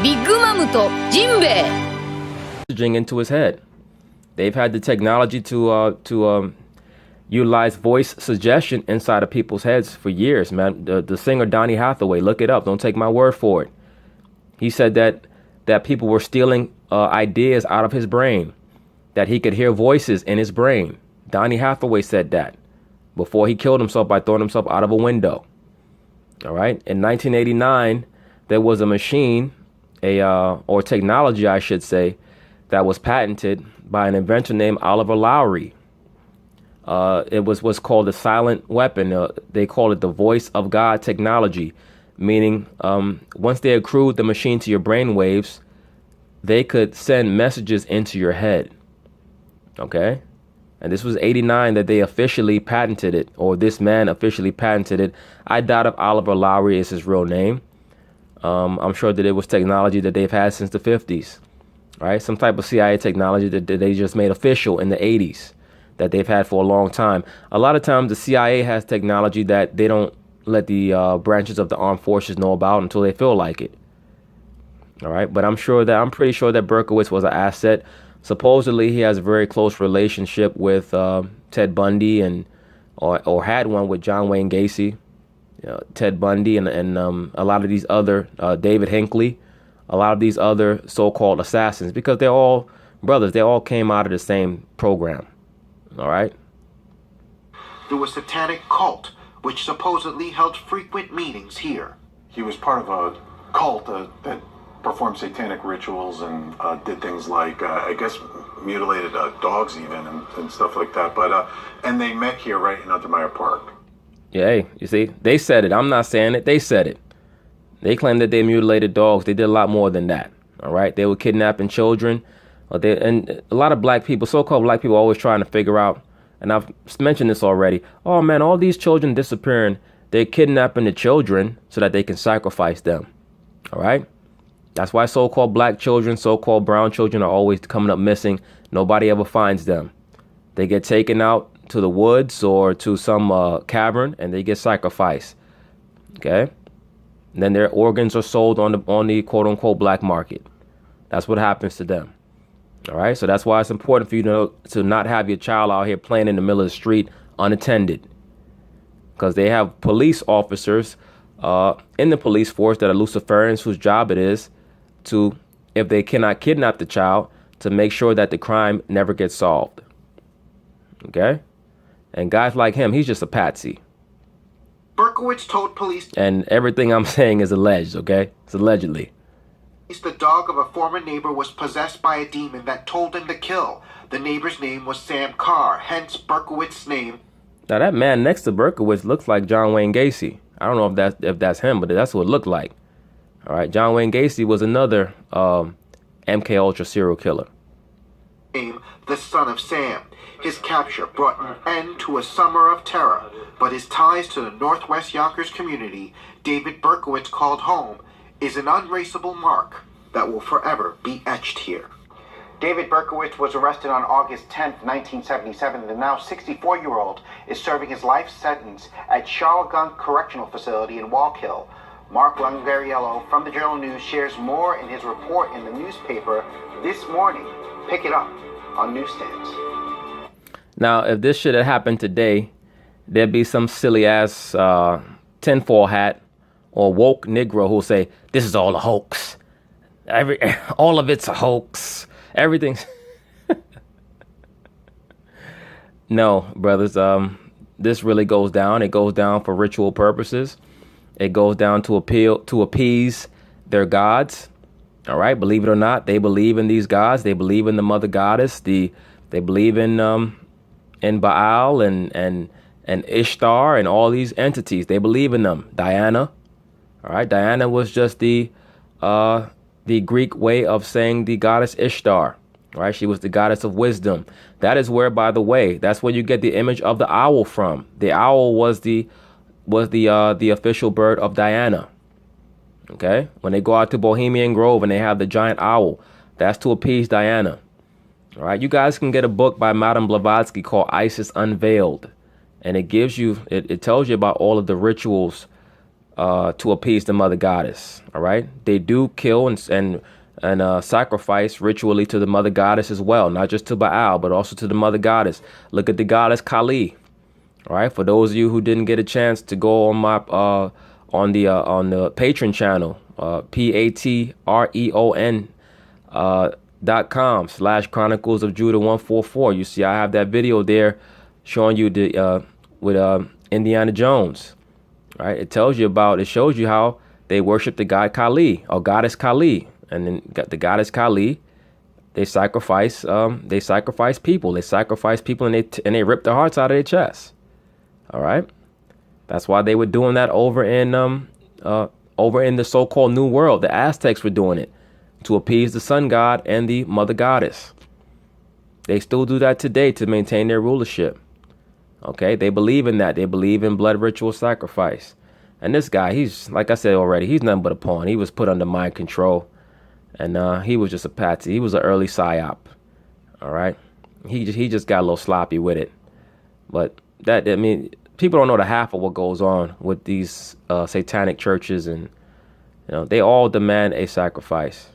ビッグマムとジンベエ into his head. They've had the technology to utilize voice suggestion inside of people's heads for years, man. The singer Donny Hathaway, look it up. Don't take my word for it. He said that people were stealing ideas out of his brain, that he could hear voices in his brain. Donny Hathaway said that before he killed himself by throwing himself out of a window. All right. In 1989, there was a machine, or technology, I should say, that was patented by an inventor named Oliver Lowry. It was what's called a silent weapon. They call it the voice of God technology, meaning once they accrued the machine to your brain waves, they could send messages into your head. OK, and this was 89 that they officially patented it, or this man officially patented it. I doubt if Oliver Lowry is his real name. I'm sure that it was technology that they've had since the 50s. Right, some type of CIA technology that they just made official in the 80s that they've had for a long time. A lot of times the CIA has technology that they don't let the branches of the armed forces know about until they feel like it. All right, but I'm pretty sure that Berkowitz was an asset. Supposedly he has a very close relationship with Ted Bundy or had one with John Wayne Gacy, Ted Bundy and a lot of these other David Hinckley. A lot of these other so-called assassins, because they're all brothers. They all came out of the same program. All right. Through a satanic cult, which supposedly held frequent meetings here. He was part of a cult that performed satanic rituals and did things like, I guess, mutilated dogs even and stuff like that. But and they met here right in Untermeyer Park. Yeah, hey, you see, they said it. I'm not saying it. They said it. They claim that they mutilated dogs. They did a lot more than that. All right. They were kidnapping children. And a lot of black people, so-called black people, are always trying to figure out. And I've mentioned this already. Oh, man, all these children disappearing. They're kidnapping the children so that they can sacrifice them. All right. That's why so-called black children, so-called brown children are always coming up missing. Nobody ever finds them. They get taken out to the woods or to some cavern and they get sacrificed. OK. And then their organs are sold on the quote unquote black market. That's what happens to them. All right. So that's why it's important for you to not have your child out here playing in the middle of the street unattended, because they have police officers in the police force that are Luciferians, whose job it is to, if they cannot kidnap the child, to make sure that the crime never gets solved. OK. And guys like him, he's just a patsy. Berkowitz told police, and everything I'm saying is alleged, okay? It's allegedly. The dog of a former neighbor was possessed by a demon that told him to kill. The neighbor's name was Sam Carr, hence Berkowitz's name. Now that man next to Berkowitz looks like John Wayne Gacy. I don't know if that's him, but that's what it looked like. All right, John Wayne Gacy was another MK Ultra serial killer. The son of Sam. His capture brought an end to a summer of terror, but his ties to the Northwest Yonkers community, David Berkowitz called home, is an untraceable mark that will forever be etched here. David Berkowitz was arrested on August 10, 1977. The now 64-year-old is serving his life sentence at Charlegont Correctional Facility in Wallkill. Mark Lungariello from the Journal News shares more in his report in the newspaper this morning. Pick it up on newsstands. Now, if this should have happened today, there'd be some silly ass tinfoil hat or woke Negro who'll say, this is all a hoax. All of it's a hoax. Everything's. No, brothers. This really goes down. It goes down for ritual purposes. It goes down to appease their gods. All right. Believe it or not, they believe in these gods. They believe in the mother goddess. They believe in Baal and Ishtar and all these entities. They believe in them. Diana. All right. Diana was just the Greek way of saying the goddess Ishtar. Right. She was the goddess of wisdom. That is where, by the way, that's where you get the image of the owl from. The owl was the official bird of Diana. OK, when they go out to Bohemian Grove and they have the giant owl, that's to appease Diana. All right. You guys can get a book by Madame Blavatsky called Isis Unveiled. And it gives you it tells you about all of the rituals to appease the mother goddess. All right, they do kill and sacrifice ritually to the mother goddess as well, not just to Baal, but also to the mother goddess. Look at the goddess Kali. All right, for those of you who didn't get a chance to go on my on the Patreon channel, patreon .com/Chronicles of Judah 144. You see, I have that video there showing you the with Indiana Jones. All right, it tells you about, it shows you how they worship the god Kali or goddess Kali, and then the goddess Kali, they sacrifice people. They sacrifice people, and they rip their hearts out of their chests. All right, that's why they were doing that over in the so-called New World. The Aztecs were doing it to appease the sun god and the mother goddess. They still do that today to maintain their rulership. Okay, they believe in that. They believe in blood ritual sacrifice. And this guy, he's, like I said already, he's nothing but a pawn. He was put under mind control, and he was just a patsy. He was an early psyop. All right, he just got a little sloppy with it. But that, I mean, people don't know the half of what goes on with these satanic churches, and they all demand a sacrifice.